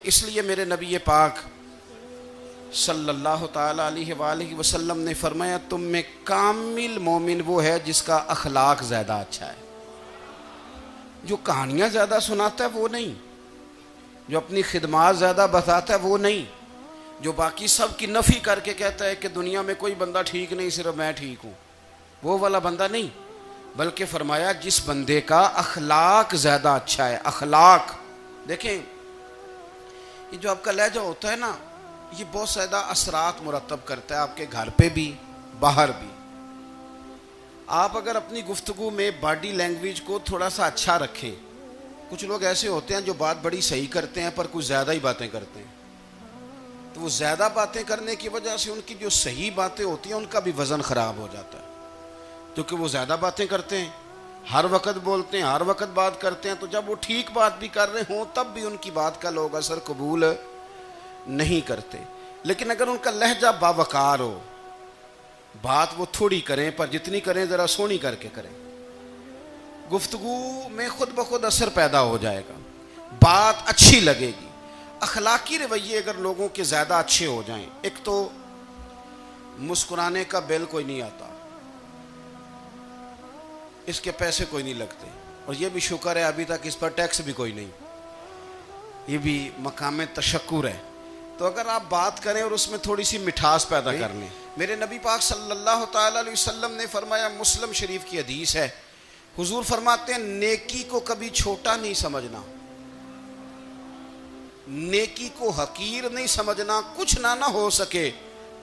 इसलिए मेरे नबी पाक सल्लल्लाहु ताला अलैहि वसल्लम ने फरमाया, तुम में कामिल मोमिन वो है जिसका अखलाक ज़्यादा अच्छा है। जो कहानियाँ ज़्यादा सुनाता है वो नहीं, जो अपनी खिदमात ज़्यादा बताता है वो नहीं, जो बाकी सब की नफ़ी करके कहता है कि दुनिया में कोई बंदा ठीक नहीं, सिर्फ मैं ठीक हूँ, वो वाला बंदा नहीं। बल्कि फरमाया जिस बंदे का अखलाक ज़्यादा अच्छा है। अखलाक देखें, ये जो आपका लहजा होता है ना, ये बहुत ज़्यादा असरात मुरतब करता है आपके घर पे भी बाहर भी। आप अगर अपनी गुफ्तगू में बॉडी लैंग्वेज को थोड़ा सा अच्छा रखें, कुछ लोग ऐसे होते हैं जो बात बड़ी सही करते हैं पर कुछ ज़्यादा ही बातें करते हैं, तो वो ज़्यादा बातें करने की वजह से उनकी जो सही बातें होती हैं उनका भी वज़न ख़राब हो जाता है, क्योंकि वो ज़्यादा बातें करते हैं, हर वक्त बोलते हैं, हर वक्त बात करते हैं। तो जब वो ठीक बात भी कर रहे हों तब भी उनकी बात का लोग असर कबूल नहीं करते। लेकिन अगर उनका लहजा बावकार हो, बात वो थोड़ी करें पर जितनी करें ज़रा सोनी करके करें, गुफ्तगू में खुद ब खुद असर पैदा हो जाएगा, बात अच्छी लगेगी। अखलाकी रवैये अगर लोगों के ज़्यादा अच्छे हो जाएं, एक तो मुस्कुराने का बिल कोई नहीं आता, इसके पैसे कोई नहीं लगते, और ये भी शुक्र है अभी तक इस पर टैक्स भी कोई नहीं, ये भी मकाम तशक्कुर है। तो अगर आप बात करें और उसमें थोड़ी सी मिठास पैदा कर लें। मेरे नबी पाक सल्लल्लाहु ताला अलैहि वसल्लम ने फरमाया, मुस्लिम शरीफ की हदीस है, हुजूर फरमाते हैं नेकी को कभी छोटा नहीं समझना, नेकी को हकीर नहीं समझना। कुछ ना हो सके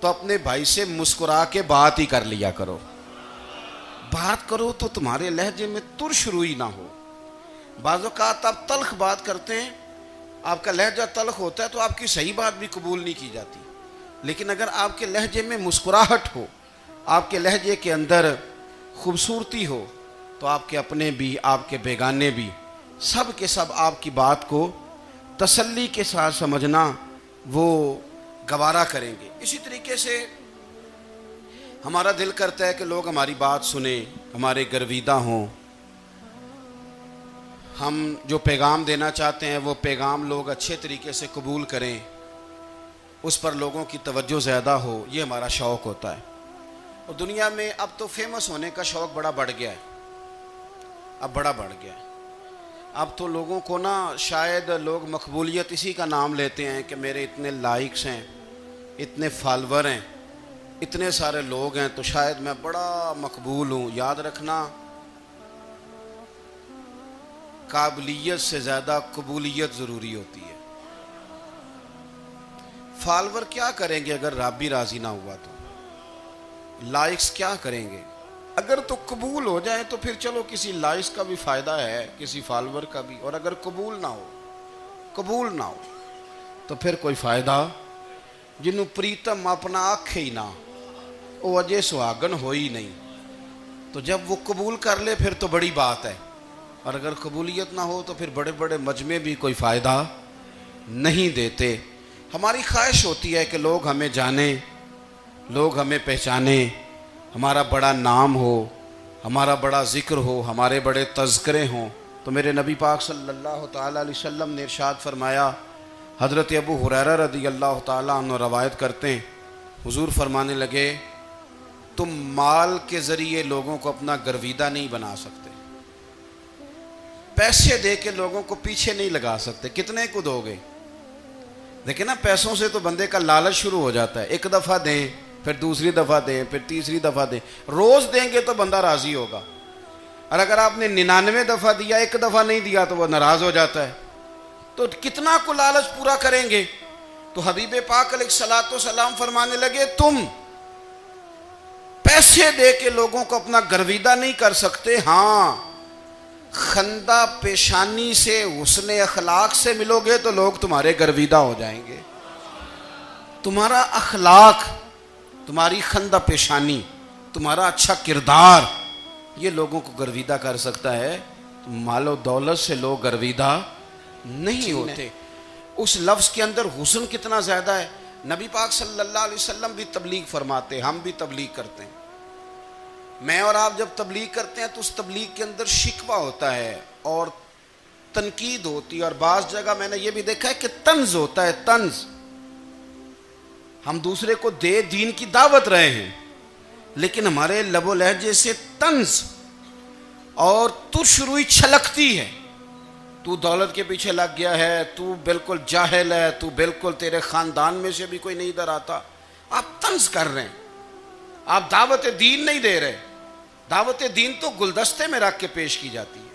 तो अपने भाई से मुस्कुरा के बात ही कर लिया करो, बात करो तो तुम्हारे लहजे में तुर्श रुई ना हो। बाज़ औक़ात आप तल्ख बात करते हैं, आपका लहजा तल्ख होता है तो आपकी सही बात भी कबूल नहीं की जाती। लेकिन अगर आपके लहजे में मुस्कुराहट हो, आपके लहजे के अंदर खूबसूरती हो, तो आपके अपने भी आपके बेगाने भी सब के सब आपकी बात को तसल्ली के साथ समझना वो गवारा करेंगे। इसी तरीके से हमारा दिल करता है कि लोग हमारी बात सुने, हमारे गर्विदा हों, हम जो पैगाम देना चाहते हैं वो पैगाम लोग अच्छे तरीके से कबूल करें, उस पर लोगों की तवज्जो ज़्यादा हो, ये हमारा शौक़ होता है। और दुनिया में अब तो फेमस होने का शौक़ बड़ा बढ़ गया है, अब बड़ा बढ़ गया है। अब तो लोगों को ना, शायद लोग मकबूलियत इसी का नाम लेते हैं कि मेरे इतने लाइक्स हैं, इतने फॉलोवर हैं, इतने सारे लोग हैं, तो शायद मैं बड़ा मकबूल हूँ। याद रखना, काबिलियत से ज़्यादा कबूलियत ज़रूरी होती है। फॉलोवर क्या करेंगे अगर रब भी राज़ी ना हुआ तो? लाइक्स क्या करेंगे? अगर तो कबूल हो जाए तो फिर चलो किसी लाइक्स का भी फ़ायदा है, किसी फॉलोवर का भी। और अगर कबूल ना हो तो फिर कोई फ़ायदा, जिन्हों प्रीतम अपना आखे ही ना, वो अजय सुहागन हो ही नहीं। तो जब वो कबूल कर ले फिर तो बड़ी बात है, और अगर कबूलियत ना हो तो फिर बड़े बड़े मजमे भी कोई फ़ायदा नहीं देते। हमारी ख्वाहिश होती है कि लोग हमें जाने, लोग हमें पहचाने, हमारा बड़ा नाम हो, हमारा बड़ा ज़िक्र हो, हमारे बड़े तज़किरे हों। तो मेरे नबी पाक सल्लल्लाहु ताला अलैहि वसल्लम ने इरशाद फरमाया, हज़रत अबू हुरैरा रज़ी अल्लाह ताला अन्हु रवायत करते हैं, हुजूर फरमाने लगे, तुम माल के ज़रिए लोगों को अपना गर्विदा नहीं बना सकते, पैसे दे के लोगों को पीछे नहीं लगा सकते। कितने को दोगे? देखिए ना, पैसों से तो बंदे का लालच शुरू हो जाता है। एक दफ़ा दें, फिर दूसरी दफ़ा दें, फिर तीसरी दफ़ा दें, रोज़ देंगे तो बंदा राज़ी होगा। और अगर आपने 99 दफ़ा दिया, एक दफ़ा नहीं दिया तो वह नाराज़ हो जाता है। तो कितना को लालच पूरा करेंगे? तो हबीब पाक अलैहिस्सलातु वस्सलाम फरमाने लगे, तुम पैसे दे के लोगों को अपना गर्विदा नहीं कर सकते, हाँ खंदा पेशानी से, हुस्ने अखलाक से मिलोगे तो लोग तुम्हारे गर्विदा हो जाएंगे। तुम्हारा अखलाक, तुम्हारी खंदा पेशानी, तुम्हारा अच्छा किरदार, ये लोगों को गर्विदा कर सकता है। तो मालो दौलत से लोग गर्विदा नहीं होते। उस लफ्ज़ के अंदर हुस्न कितना ज़्यादा है। नबी पाक सल्लल्लाहु अलैहि वसल्लम भी तबलीग फरमाते, हम भी तबलीग करते हैं। मैं और आप जब तबलीग करते हैं तो उस तबलीग के अंदर शिकवा होता है और तनकीद होती है, और बाज़ जगह मैंने ये भी देखा है कि तंज होता है, तंज। हम दूसरे को दे दीन की दावत रहे हैं, लेकिन हमारे लबो लहजे से तंज और तुशरुई छलकती है। तू दौलत के पीछे लग गया है, तू बिल्कुल जाहिल है, तू बिल्कुल, तेरे खानदान में से भी कोई नहीं इधर आता। आप तंज कर रहे हैं, आप दावत दीन नहीं दे रहे। दावत दीन तो गुलदस्ते में रख के पेश की जाती है,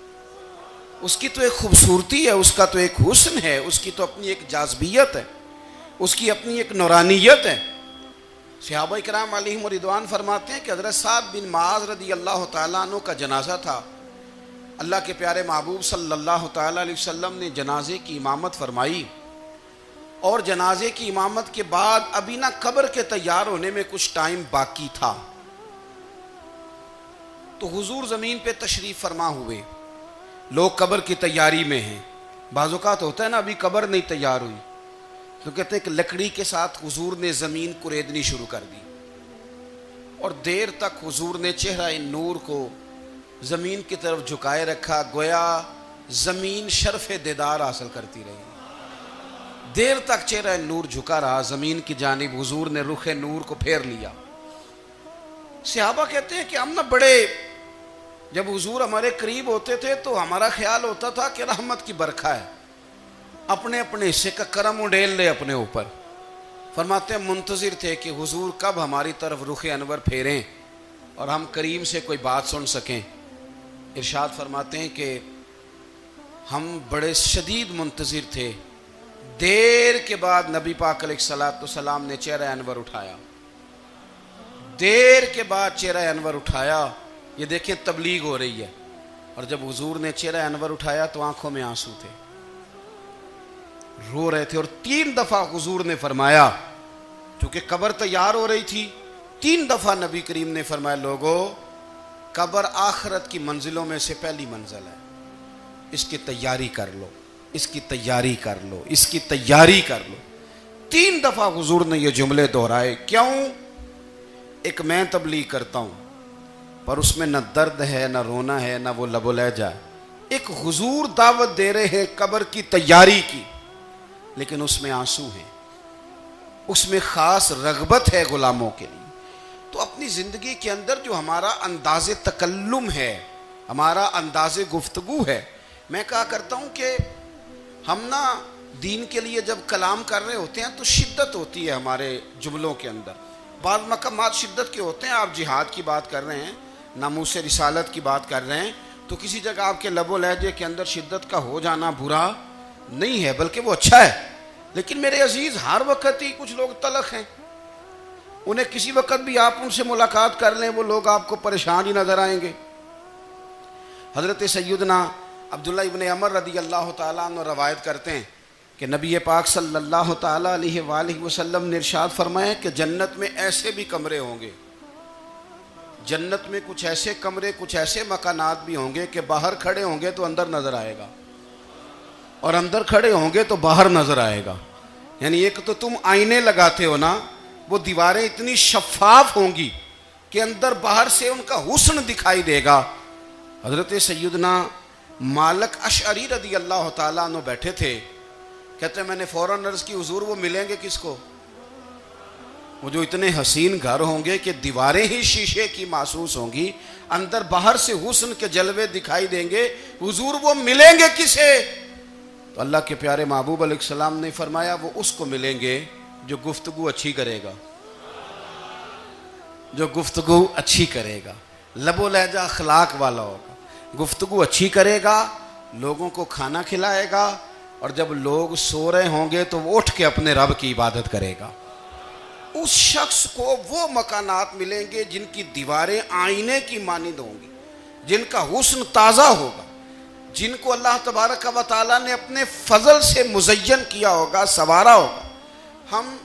उसकी तो एक खूबसूरती है, उसका तो एक हुस्न है, उसकी तो अपनी एक जाज़बियत है, उसकी अपनी एक नूरानियत है। सहाबा इकराम अलैहिम रिदवान फरमाते हैं कि हज़रत साद बिन मुआज़ रज़ी अल्लाह तआला अन्हु का जनाजा था। अल्लाह के प्यारे महबूब सल्लल्लाहु तआला अलैहि वसल्लम ने जनाजे की इमामत फरमाई, और जनाजे की इमामत के बाद अभी ना कब्र के तैयार होने में कुछ टाइम बाकी था, तो हुजूर ज़मीन पे तशरीफ़ फरमा हुए। लोग कब्र की तैयारी में हैं। बाज़ औक़ात होता है ना, अभी कब्र नहीं तैयार हुई, तो कहते हैं कि लकड़ी के साथ हुजूर ने ज़मीन कुरेदनी शुरू कर दी, और देर तक हुजूर ने चेहरा नूर को ज़मीन की तरफ झुकाए रखा, गोया ज़मीन शर्फ़ दीदार हासिल करती रही। देर तक चेहरा नूर झुका रहा ज़मीन की जानिब, हुजूर ने रुख नूर को फेर लिया। सहाबा कहते हैं कि हम ना बड़े, जब हुजूर हमारे करीब होते थे तो हमारा ख्याल होता था कि रहमत की बरखा है, अपने अपने हिस्से का करम उड़ेल ले अपने ऊपर। फरमाते हैं मुंतज़िर थे कि हुजूर कब हमारी तरफ रुख अनवर फेरें और हम करीम से कोई बात सुन सकें। इरशाद फरमाते हैं कि हम बड़े शदीद मुंतज़िर थे। देर के बाद नबी पाक अलैहिस्सलाम ने चेहरा अनवर उठाया, देर के बाद चेहरा अनवर उठाया। ये देखें तबलीग हो रही है, और जब हुजूर ने चेहरा अनवर उठाया तो आंखों में आंसू थे, रो रहे थे। और 3 दफा हुजूर ने फरमाया, क्योंकि कब्र तैयार हो रही थी, 3 दफा नबी करीम ने फरमाया, लोगो कब्र आखिरत की मंजिलों में से पहली मंजिल है, इसकी तैयारी कर लो, इसकी तैयारी कर लो, इसकी तैयारी कर लो। 3 दफा हुजूर ने ये जुमले दोहराए। क्यों? एक मैं तबलीग करता हूं, पर उसमें न दर्द है, न रोना है, न वो लबो लहजा है। एक हुजूर दावत दे रहे हैं कब्र की तैयारी की, लेकिन उसमें आंसू हैं, उसमें खास रगबत है गुलामों के लिए। तो अपनी ज़िंदगी के अंदर जो हमारा अंदाज़े तकल्लुम है, हमारा अंदाज़े गुफ्तगू है, मैं कहा करता हूँ कि हम ना दीन के लिए जब कलाम कर रहे होते हैं तो शिद्दत होती है हमारे जुमलों के अंदर। बाद मकामात शिद्दत के होते हैं। आप जिहाद की बात कर रहे हैं, नामूस रिसालत की बात कर रहे हैं, तो किसी जगह आपके लबो लहजे के अंदर शिद्दत का हो जाना बुरा नहीं है, बल्कि वो अच्छा है। लेकिन मेरे अजीज़, हर वक्त ही कुछ लोग तलख हैं, उन्हें किसी वक्त भी आप उनसे मुलाकात कर लें, वो लोग आपको परेशान ही नजर आएंगे। हज़रत सैयदना अब्दुल्ला इब्न अमर रदी अल्लाह तआला अन्हु रवायत करते हैं कि नबी पाक सल्लल्लाहु तआला अलैहि वसल्लम ने इरशाद फरमाया कि जन्नत में ऐसे भी कमरे होंगे, जन्नत में कुछ ऐसे कमरे, कुछ ऐसे मकानात भी होंगे कि बाहर खड़े होंगे तो अंदर नजर आएगा, और अंदर खड़े होंगे तो बाहर नजर आएगा। यानी एक तो तुम आईने लगाते हो ना, वो दीवारें इतनी शफाफ होंगी कि अंदर बाहर से उनका हुस्न दिखाई देगा। हजरत सैयदना मालिक अशअरी रदी अल्लाह तआला अन्हु बैठे थे, कहते हैं मैंने फौरन अर्ज की, हुजूर वो मिलेंगे किसको? वो जो इतने हसीन घर होंगे कि दीवारें ही शीशे की महसूस होंगी, अंदर बाहर से हुस्न के जलवे दिखाई देंगे, हुजूर वो मिलेंगे किसे? तो अल्लाह के प्यारे महबूब अलैहिस्सलाम ने फरमाया, वो उसको मिलेंगे जो गुफ्तगू अच्छी करेगा, जो गुफ्तगू अच्छी करेगा, लबो लहजा अखलाक वाला होगा, गुफ्तगू अच्छी करेगा, लोगों को खाना खिलाएगा, और जब लोग सो रहे होंगे तो वो उठ के अपने रब की इबादत करेगा। उस शख्स को वो मकानात मिलेंगे जिनकी दीवारें आईने की मानिंद होंगी, जिनका हुस्न ताज़ा होगा, जिनको अल्लाह तबारक व तआला ने अपने फजल से मुज़य्यन किया होगा, संवारा होगा। हम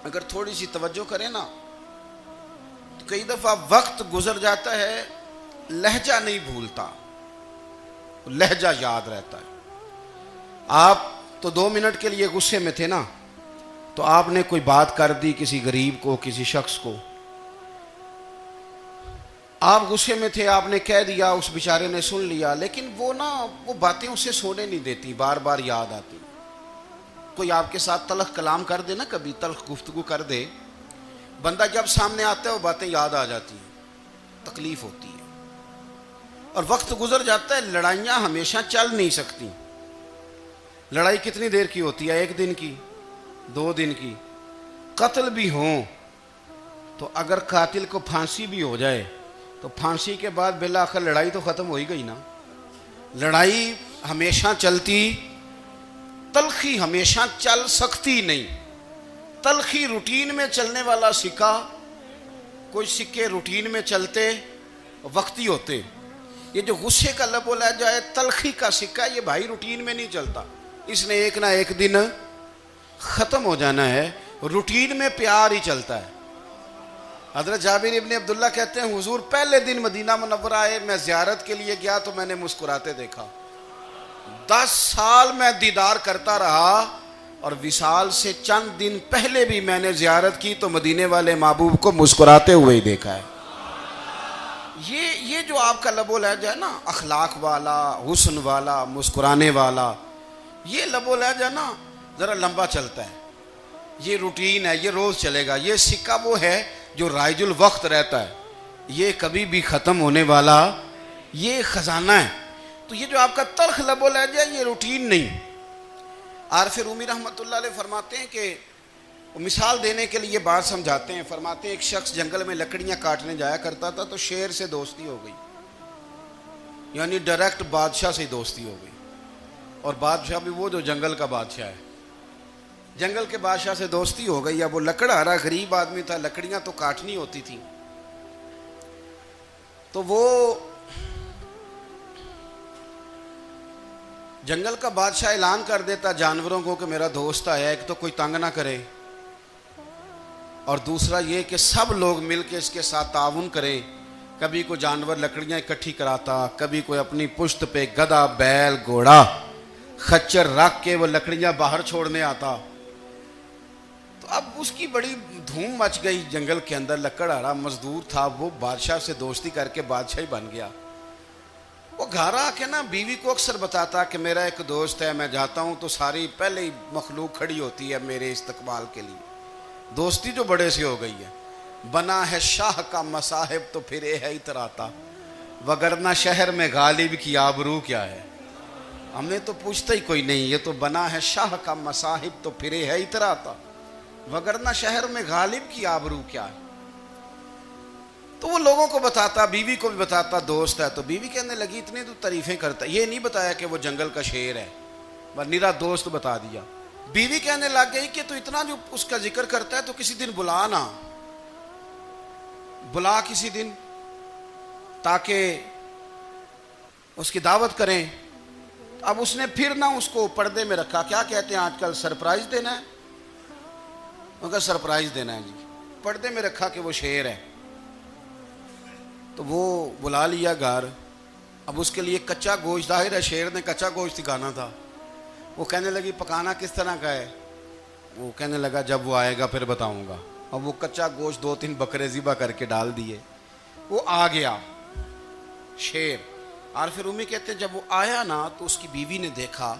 अगर थोड़ी सी तवज्जो करें ना, तो कई दफ़ा वक्त गुजर जाता है, लहजा नहीं भूलता, लहजा याद रहता है। आप तो 2 मिनट के लिए गुस्से में थे ना, तो आपने कोई बात कर दी किसी गरीब को, किसी शख्स को, आप गुस्से में थे, आपने कह दिया, उस बेचारे ने सुन लिया, लेकिन वो बातें उसे सोने नहीं देती, बार बार याद आती। कोई आपके साथ तलख कलाम कर दे ना, कभी तलख गुफ्तगू कर दे, बंदा जब सामने आता है वो बातें याद आ जाती हैं, तकलीफ होती है और वक्त गुजर जाता है। लड़ाइयाँ हमेशा चल नहीं सकती। लड़ाई कितनी देर की होती है? 1 दिन की, 2 दिन की। कत्ल भी हो तो अगर कातिल को फांसी भी हो जाए तो फांसी के बाद बिला आखिर लड़ाई तो ख़त्म हो ही गई ना। लड़ाई हमेशा चलती, तलखी हमेशा चल सकती नहीं। तलखी रूटीन में चलने वाला सिक्का, कोई सिक्के रूटीन में चलते वक्ती होते। ये जो गुस्से का लब बोला जाए तलखी का सिक्का, ये भाई रूटीन में नहीं चलता, इसने एक ना एक दिन ख़त्म हो जाना है। रूटीन में प्यार ही चलता है। हज़रत जाबिर इब्न अब्दुल्ला कहते हैं, हुजूर पहले दिन मदीना मुनव्वरा आए, मैं ज़ियारत के लिए गया तो मैंने मुस्कुराते देखा। 10 साल मैं दीदार करता रहा और विसाल से चंद दिन पहले भी मैंने ज़ियारत की तो मदीने वाले महबूब को मुस्कुराते हुए ही देखा है। ये जो आपका लबो लहजा है ना, अखलाक वाला, हुस्न वाला, मुस्कुराने वाला, ये लबो लहजा ना ज़रा लंबा चलता है। ये रूटीन है, ये रोज़ चलेगा। ये सिक्का वो है जो राइजुल वक्त रहता है, ये कभी भी ख़त्म होने वाला ये ख़जाना है। तो ये जो आपका तल्ख लबो लहजा है, ये रूटीन नहीं। आरफ रूमी रहमतुल्लाह अलैह फरमाते हैं कि मिसाल देने के लिए बात समझाते हैं। फरमाते हैं एक शख्स जंगल में लकड़ियाँ काटने जाया करता था तो शेर से दोस्ती हो गई, यानी डायरेक्ट बादशाह से दोस्ती हो गई। और बादशाह भी वो जो जंगल का बादशाह है, जंगल के बादशाह से दोस्ती हो गई। अब वो लकड़हारा गरीब आदमी था, लकड़ियाँ तो काटनी होती थी। तो वो जंगल का बादशाह ऐलान कर देता जानवरों को कि मेरा दोस्त आया, एक तो कोई तंग ना करे और दूसरा ये कि सब लोग मिलकर इसके साथ ताउन करें। कभी कोई जानवर लकड़ियाँ इकट्ठी कराता, कभी कोई अपनी पुश्त पे गधा, बैल, घोड़ा, खच्चर रख के वो लकड़ियाँ बाहर छोड़ने आता। तो अब उसकी बड़ी धूम मच गई जंगल के अंदर। लकड़हारा मजदूर था, वो बादशाह से दोस्ती करके बादशाह ही बन गया। वो घर आके ना बीवी को अक्सर बताता कि मेरा एक दोस्त है, मैं जाता हूँ तो सारी पहले ही मखलूक खड़ी होती है मेरे इस्तकबाल के लिए। दोस्ती जो बड़े से हो गई है। बना है शाह का मसाहिब तो फिर है इतराता, वगरना शहर में गालिब की आबरू क्या है। हमने तो पूछता ही कोई नहीं, ये तो बना है शाह का मसाहिब तो फिर है इतराता, वगरना शहर में गालिब की आबरू क्या है। तो वो लोगों को बताता, बीवी को भी बताता दोस्त है। तो बीवी कहने लगी इतनी तो तारीफें करता, ये नहीं बताया कि वो जंगल का शेर है, बस निरा दोस्त बता दिया। बीवी कहने लग गई कि तो इतना जो उसका जिक्र करता है तो किसी दिन बुला ना, बुला किसी दिन ताकि उसकी दावत करें। अब उसने फिर ना उसको पर्दे में रखा। क्या कहते हैं आजकल, सरप्राइज देना है। उनका सरप्राइज देना है जी, पर्दे में रखा कि वो शेर है। तो वो बुला लिया घर। अब उसके लिए कच्चा गोश्त, जाहिर है शेर ने कच्चा गोश्त सिखाना था। वो कहने लगी पकाना किस तरह का है। वो कहने लगा जब वो आएगा फिर बताऊंगा। अब वो कच्चा गोश्त 2-3 बकरे ज़िबा करके डाल दिए। वो आ गया शेर। और फिर उम्मी कहते जब वो आया ना तो उसकी बीवी ने देखा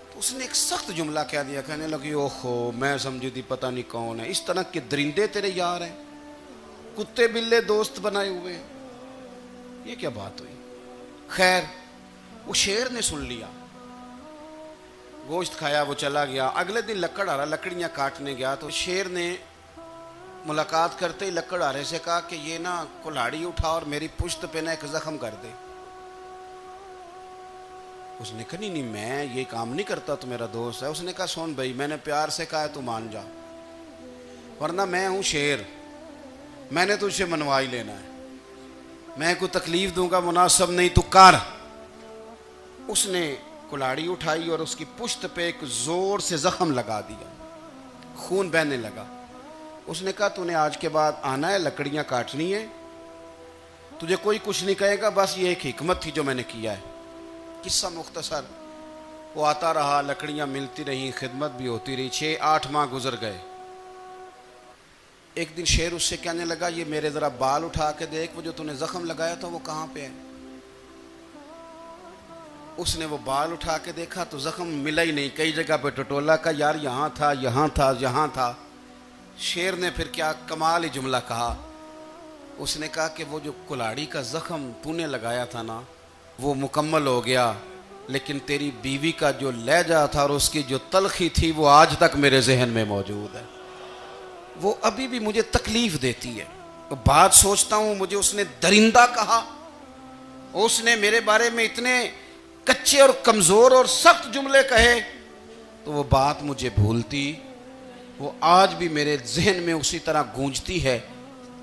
तो उसने एक सख्त जुमला कह दिया। कहने लगी ओहो, मैं समझी थी पता नहीं कौन है, इस तरह के दरिंदे तेरे यार हैं, कुत्ते बिल्ले दोस्त बनाए हुए हैं, ये क्या बात हुई। खैर वो शेर ने सुन लिया, गोश्त खाया, वो चला गया। अगले दिन लकड़हारा लकड़ियाँ काटने गया तो शेर ने मुलाकात करते ही लकड़हारे से कहा कि ये ना कुल्हाड़ी उठा और मेरी पुश्त पे ना एक जख्म कर दे। उसने कहा नहीं मैं ये काम नहीं करता, तो मेरा दोस्त है। उसने कहा सुन भाई, मैंने प्यार से कहा है तू मान जा, वरना मैं हूँ शेर, मैंने तुझसे मनवा ही लेना है, मैं कोई तकलीफ दूंगा मुनासिब नहीं, तू कर। उसने कुल्हाड़ी उठाई और उसकी पुश्त पे एक जोर से जख्म लगा दिया, खून बहने लगा। उसने कहा तूने आज के बाद आना है, लकड़ियाँ काटनी है, तुझे कोई कुछ नहीं कहेगा, बस ये एक हिकमत थी जो मैंने किया है। किस्सा मुख्तसर। वो आता रहा, लकड़ियाँ मिलती रहीं, खिदमत भी होती रही। 6-8 माह गुजर गए। एक दिन शेर उससे कहने लगा, ये मेरे ज़रा बाल उठा के देख, वो जो तूने ज़ख्म लगाया था वो कहाँ पे है। उसने वो बाल उठा के देखा तो ज़ख्म मिला ही नहीं, कई जगह पे टटोला का, यार यहाँ था, यहाँ था, यहाँ था। शेर ने फिर क्या कमाल ही जुमला कहा, उसने कहा कि वो जो कुल्हाड़ी का ज़ख्म तूने लगाया था ना, वो मुकम्मल हो गया, लेकिन तेरी बीवी का जो लहजा था और उसकी जो तलखी थी वो आज तक मेरे जहन में मौजूद है। वो अभी भी मुझे तकलीफ़ देती है। तो बात सोचता हूँ, मुझे उसने दरिंदा कहा, उसने मेरे बारे में इतने कच्चे और कमज़ोर और सख्त जुमले कहे, तो वो बात मुझे भूलती, वो आज भी मेरे जहन में उसी तरह गूंजती है।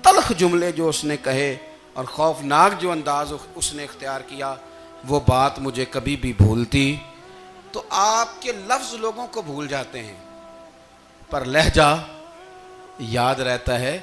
तलख जुमले जो उसने कहे और खौफनाक जो अंदाज उसने इख्तियार किया, वो बात मुझे कभी भी भूलती। तो आपके लफ्ज़ लोगों को भूल जाते हैं पर लहजा याद रहता है।